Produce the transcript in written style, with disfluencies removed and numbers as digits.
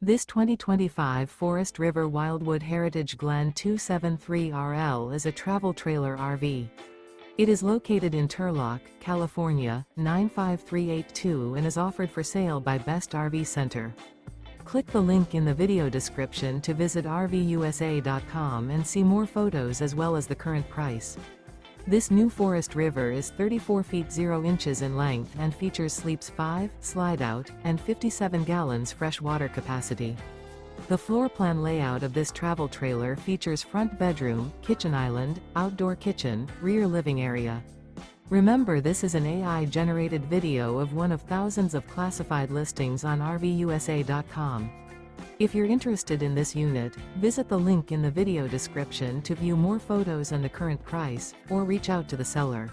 This 2025 Forest River Wildwood Heritage Glen 273RL is a travel trailer RV. It is located in Turlock, California, 95382 and is offered for sale by Best RV Center. Click the link in the video description to visit RVUSA.com and see more photos as well as the current price. This new Forest River is 34 feet 0 inches in length and features sleeps 5, slide-out, and 57 gallons fresh water capacity. The floor plan layout of this travel trailer features front bedroom, kitchen island, outdoor kitchen, rear living area. Remember, this is an AI-generated video of one of thousands of classified listings on RVUSA.com. If you're interested in this unit, visit the link in the video description to view more photos and the current price, or reach out to the seller.